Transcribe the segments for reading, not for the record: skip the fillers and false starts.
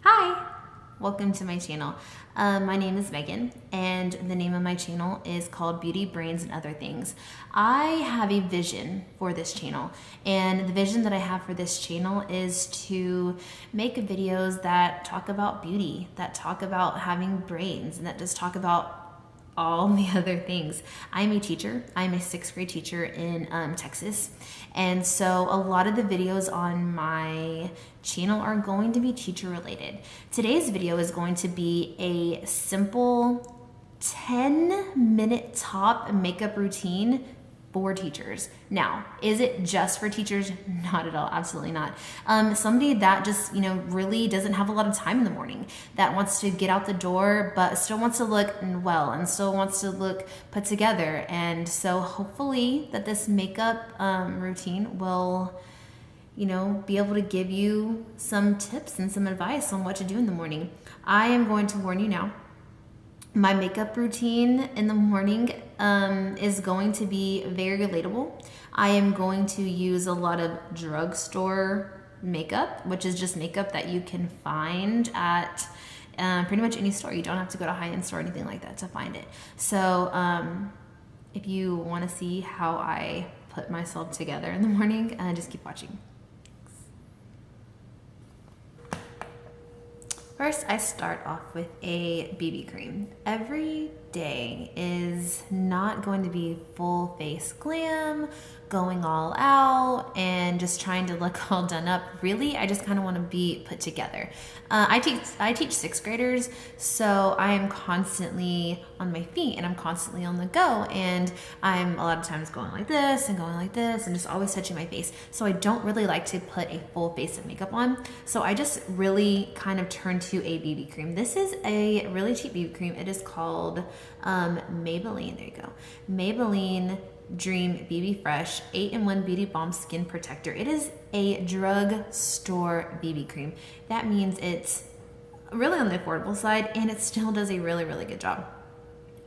Hi, welcome to my channel. My name is Megan and the name of my channel is called Beauty, Brains, and Other Things. I have a vision for this channel, and the vision that I have for this channel is to make videos that talk about beauty, that talk about having brains, and that just talk about all the other things. I'm a teacher. I'm a 6th grade teacher in Texas. And so a lot of the videos on my channel are going to be teacher related. Today's video is going to be a simple 10-minute top makeup routine for teachers. Now, is it just for teachers? Not at all, absolutely not. Somebody that just, really doesn't have a lot of time in the morning, that wants to get out the door, but still wants to look well and still wants to look put together. And so hopefully that this makeup routine will, be able to give you some tips and some advice on what to do in the morning. I am going to warn you now, my makeup routine in the morning is going to be very relatable. I am going to use a lot of drugstore makeup, which is just makeup that you can find at pretty much any store. You don't have to go to a high-end store or anything like that to find it. So if you want to see how I put myself together in the morning, just keep watching. First, I start off with a BB cream. Every day is not going to be full face glam, going all out, and just trying to look all done up. Really, I just kind of want to be put together. I teach 6th graders, so I am constantly on my feet and I'm constantly on the go, and I'm a lot of times going like this and going like this and just always touching my face. So I don't really like to put a full face of makeup on. So I just really kind of turn to a BB cream. This is a really cheap BB cream. It is called Maybelline. There you go. Maybelline Dream BB Fresh 8-in-1 Beauty Balm Skin Protector. It is a drugstore BB cream. That means it's really on the affordable side, and it still does a really, really good job.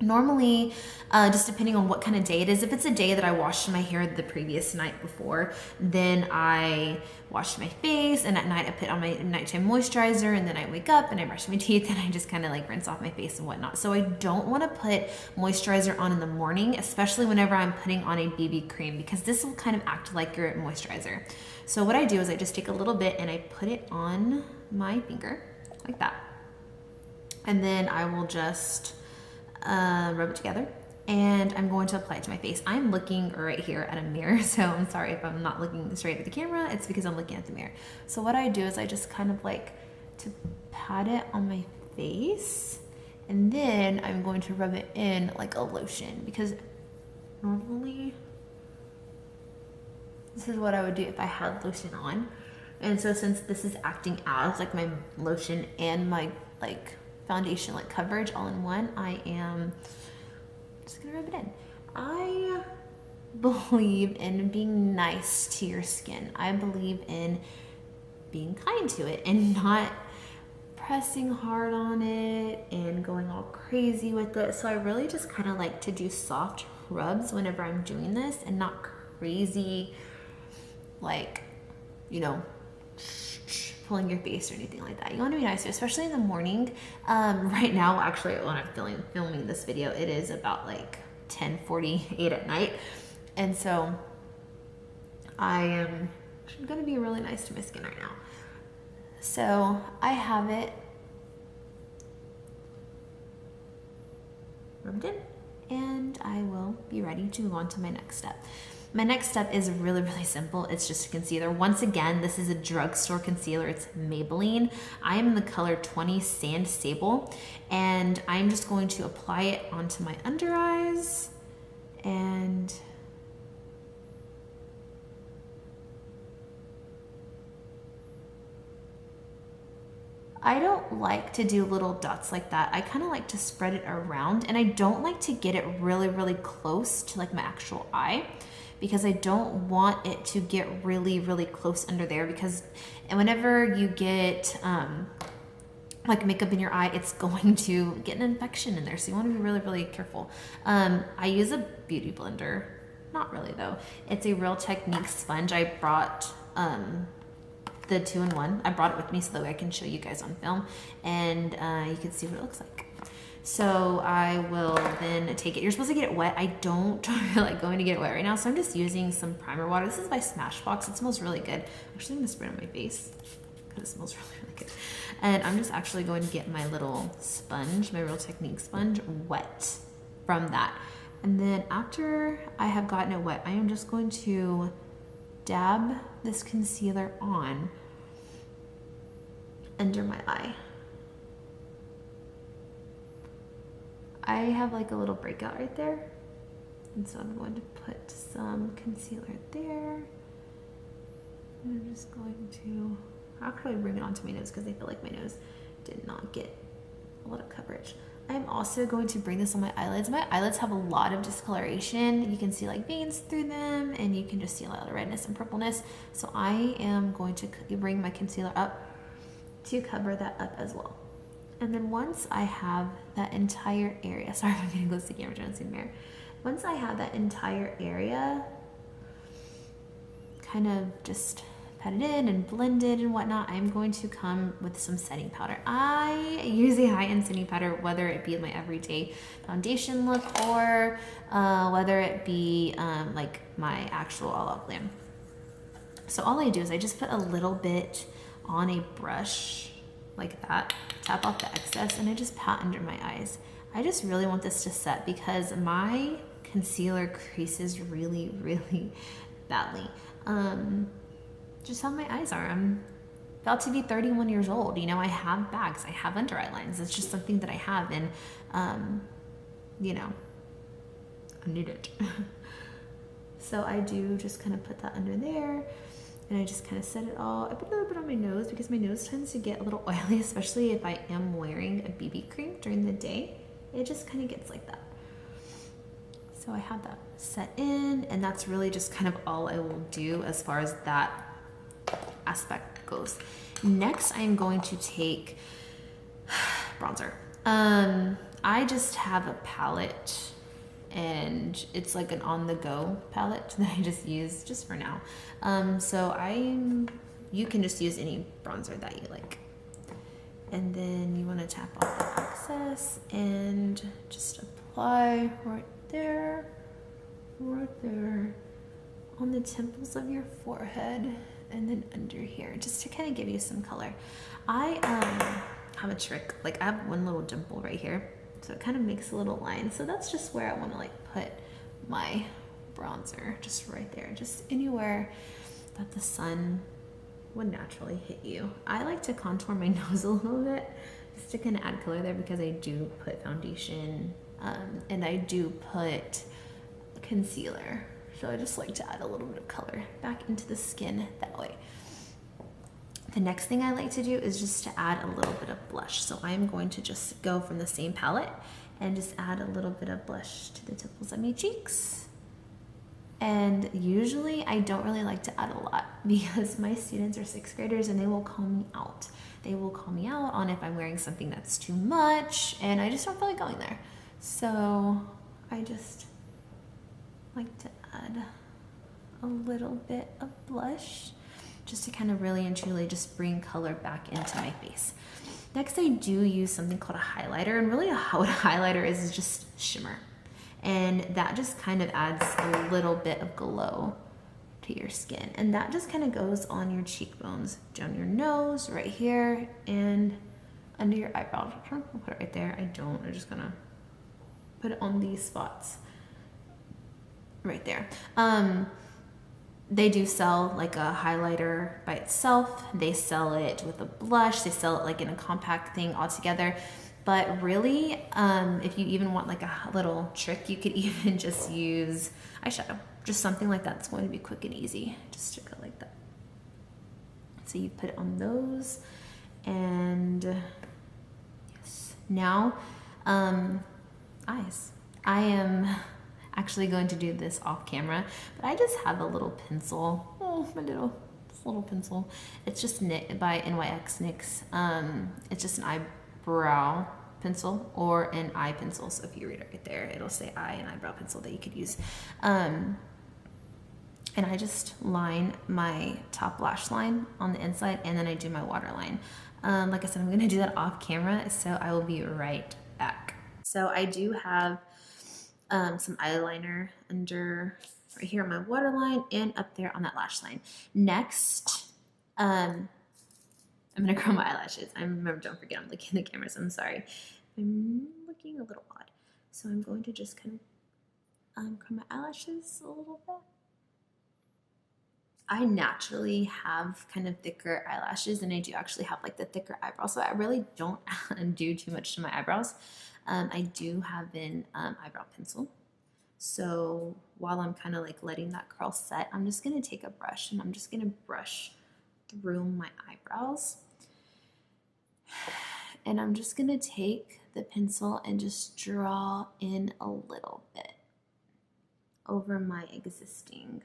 Normally, just depending on what kind of day it is, if it's a day that I washed my hair the previous night before, then I wash my face, and at night I put on my nighttime moisturizer, and then I wake up and I brush my teeth and I just kind of like rinse off my face and whatnot. So I don't want to put moisturizer on in the morning, especially whenever I'm putting on a BB cream, because this will kind of act like your moisturizer. So what I do is I just take a little bit and I put it on my finger like that, and then I will just rub it together, and I'm going to apply it to my face. I'm looking right here at a mirror, so I'm sorry if I'm not looking straight at the camera. It's because I'm looking at the mirror. So what I do is I just kind of like to pat it on my face, and then I'm going to rub it in like a lotion, because normally this is what I would do if I had lotion on. And so since this is acting as like my lotion and my like foundation like coverage all in one, I am just gonna rub it in. I believe in being nice to your skin. I believe in being kind to it and not pressing hard on it and going all crazy with it. So I really just kind of like to do soft rubs whenever I'm doing this, and not crazy like, pulling your face or anything like that. You want to be nice, especially in the morning. Right now, actually, when I'm filming this video, it is about like 10:48 at night, and so I am going to be really nice to my skin right now. So I have it rubbed in, and I will be ready to move on to my next step. My next step is really, really simple. It's just a concealer. Once again, this is a drugstore concealer. It's Maybelline. I am in the color 20 Sand Sable, and I'm just going to apply it onto my under eyes, and I don't like to do little dots like that. I kind of like to spread it around, and I don't like to get it really, really close to like my actual eye, because I don't want it to get really, really close under there, because whenever you get like makeup in your eye, it's going to get an infection in there. So you want to be really, really careful. I use a beauty blender. Not really though. It's a Real Technique sponge. I brought the 2-in-1. I brought it with me so that way I can show you guys on film, and you can see what it looks like. So I will then take it. You're supposed to get it wet. I don't feel like going to get it wet right now, so I'm just using some primer water. This is by Smashbox. It smells really good. Actually, I'm gonna spray it on my face because it smells really, really good. And I'm just actually going to get my little sponge, my Real Technique sponge, wet from that. And then after I have gotten it wet, I am just going to dab this concealer on under my eye. I have like a little breakout right there, and so I'm going to put some concealer there. And I'm just going to actually bring it onto my nose because I feel like my nose did not get a lot of coverage. I'm also going to bring this on my eyelids. My eyelids have a lot of discoloration. You can see like veins through them, and you can just see a lot of redness and purpleness. So I am going to bring my concealer up to cover that up as well. And then once I have that entire area, sorry if I'm getting close to the camera, trying to see the mirror. Once I have that entire area kind of just patted in and blended and whatnot, I'm going to come with some setting powder. I use a high-end setting powder, whether it be my everyday foundation look or whether it be like my actual all-out glam. So all I do is I just put a little bit on a brush like that, tap off the excess, and I just pat under my eyes. I just really want this to set because my concealer creases really, really badly. Just how my eyes are. I'm about to be 31 years old. You know, I have bags, I have under eye lines. It's just something that I have, and you know, I need it. So I do just kind of put that under there. And I just kind of set it all. I put a little bit on my nose because my nose tends to get a little oily, especially if I am wearing a BB cream during the day. It just kind of gets like that. So I have that set in, and that's really just kind of all I will do as far as that aspect goes. Next, I'm going to take bronzer. I just have a palette, and it's like an on-the-go palette that I just use just for now. So you can just use any bronzer that you like. And then you want to tap off the excess and just apply right there on the temples of your forehead and then under here, just to kind of give you some color. I have a trick, like I have one little dimple right here, so it kind of makes a little line. So that's just where I want to like put my bronzer, just right there, just anywhere that the sun would naturally hit you. I like to contour my nose a little bit just to kind of add color there because I do put foundation and I do put concealer. So I just like to add a little bit of color back into the skin that way. The next thing I like to do is just to add a little bit of blush. So I'm going to just go from the same palette and just add a little bit of blush to the temples of my cheeks. And usually I don't really like to add a lot because my students are 6th graders and they will call me out. They will call me out on if I'm wearing something that's too much, and I just don't feel like going there. So I just like to add a little bit of blush just to kind of really and truly just bring color back into my face. Next, I do use something called a highlighter, and really what a highlighter is just shimmer. And that just kind of adds a little bit of glow to your skin. And that just kind of goes on your cheekbones, down your nose, right here, and under your eyebrows. I'll put it right there. I'm just gonna put it on these spots right there. They do sell like a highlighter by itself. They sell it with a blush. They sell it like in a compact thing all together. But really, if you even want like a little trick, you could even just use eyeshadow. Just something like that's going to be quick and easy. Just to go like that. So you put it on those. And yes. Now, eyes. I am actually going to do this off camera, but I just have a little pencil. Oh, my little pencil. It's just knit by NYX. It's just an eyebrow pencil or an eye pencil. So if you read it right there, it'll say eye and eyebrow pencil that you could use. And I just line my top lash line on the inside, and then I do my waterline. Like I said, I'm gonna do that off camera, so I will be right back. So I do have some eyeliner under right here on my waterline and up there on that lash line. Next, I'm gonna curl my eyelashes. Don't forget, I'm looking at the camera, so I'm sorry. I'm looking a little odd. So I'm going to just kind of curl my eyelashes a little bit. I naturally have kind of thicker eyelashes, and I do actually have like the thicker eyebrows, so I really don't do too much to my eyebrows. I do have an eyebrow pencil. So while I'm kind of like letting that curl set, I'm just gonna take a brush and I'm just gonna brush through my eyebrows. And I'm just gonna take the pencil and just draw in a little bit over my existing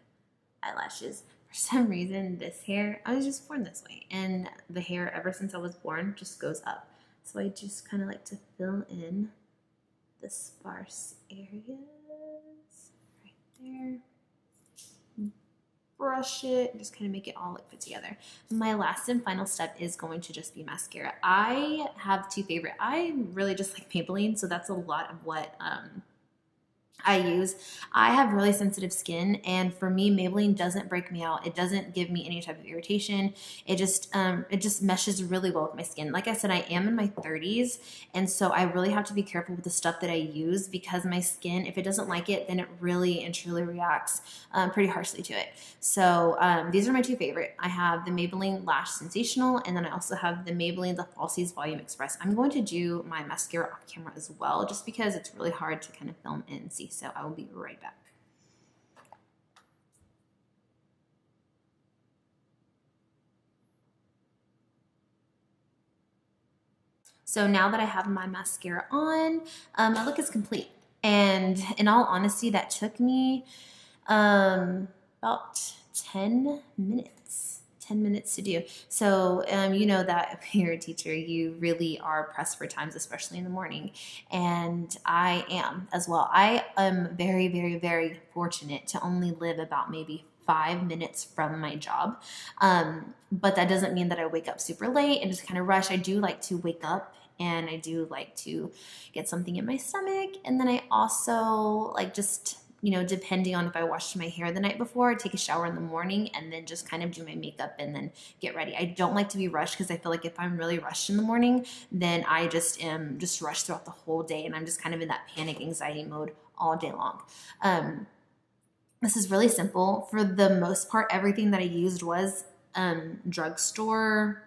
eyelashes. For some reason, this hair, I was just born this way, and the hair ever since I was born just goes up. So I just kind of like to fill in the sparse areas right there. Brush it, just kind of make it all like put together. My last and final step is going to just be mascara. I have two favorite. I really just like Maybelline, so that's a lot of what I use. I have really sensitive skin, and for me, Maybelline doesn't break me out. It doesn't give me any type of irritation. It just meshes really well with my skin. Like I said, I am in my 30s, and so I really have to be careful with the stuff that I use, because my skin, if it doesn't like it, then it really and truly reacts pretty harshly to it. So these are my two favorite. I have the Maybelline Lash Sensational, and then I also have the Maybelline The Falsies Volume Express. I'm going to do my mascara off camera as well, just because it's really hard to kind of film and see. So I will be right back. So now that I have my mascara on, my look is complete. And in all honesty, that took me about 10 minutes. 10 minutes to do. So you know that if you're a teacher, you really are pressed for times, especially in the morning. And I am as well. I am very, very, very fortunate to only live about maybe 5 minutes from my job. But that doesn't mean that I wake up super late and just kind of rush. I do like to wake up, and I do like to get something in my stomach. And then I also like just, you know, depending on if I washed my hair the night before, I take a shower in the morning and then just kind of do my makeup and then get ready. I don't like to be rushed, because I feel like if I'm really rushed in the morning, then I just am just rushed throughout the whole day, and I'm just kind of in that panic anxiety mode all day long. This is really simple. For the most part, everything that I used was drugstore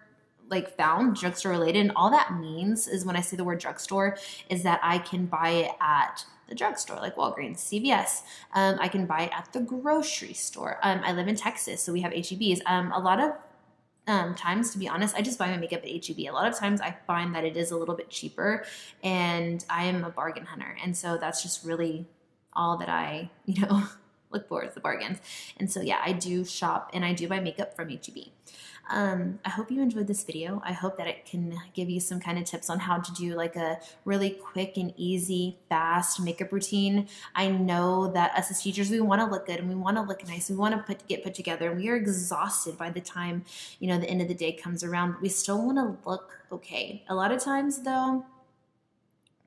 drugstore related. And all that means is, when I say the word drugstore, is that I can buy it at the drugstore, like Walgreens, CVS. I can buy it at the grocery store. I live in Texas, so we have HEBs. A lot of times, to be honest, I just buy my makeup at HEB. A lot of times I find that it is a little bit cheaper, and I am a bargain hunter. And so that's just really all that I, look for, is the bargains. And so yeah, I do shop and I do buy makeup from HEB. I hope you enjoyed this video. I hope that it can give you some kind of tips on how to do like a really quick and easy, fast makeup routine. I know that us as teachers, we want to look good and we want to look nice. We want to get put together, and we are exhausted by the time, the end of the day comes around, but we still want to look okay. A lot of times though,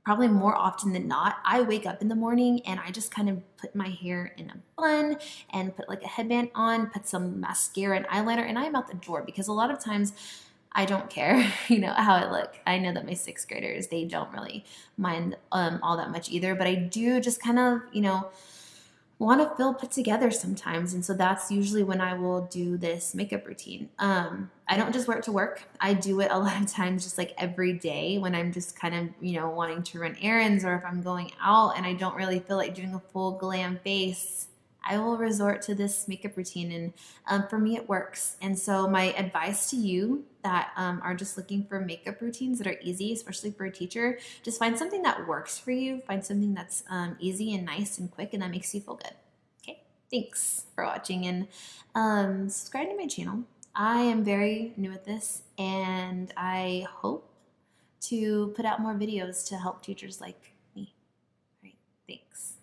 probably more often than not, I wake up in the morning and I just kind of put my hair in a bun and put like a headband on, put some mascara and eyeliner, and I'm out the door, because a lot of times I don't care, how I look. I know that my 6th graders, they don't really mind all that much either, but I do just kind of, want to feel put together sometimes. And so that's usually when I will do this makeup routine. I don't just wear it to work. I do it a lot of times just like every day when I'm just kind of, wanting to run errands, or if I'm going out and I don't really feel like doing a full glam face, I will resort to this makeup routine. And for me, it works. And so my advice to you that are just looking for makeup routines that are easy, especially for a teacher, just find something that works for you. Find something that's easy and nice and quick, and that makes you feel good. Okay, thanks for watching, and subscribe to my channel. I am very new at this, and I hope to put out more videos to help teachers like me. All right, thanks.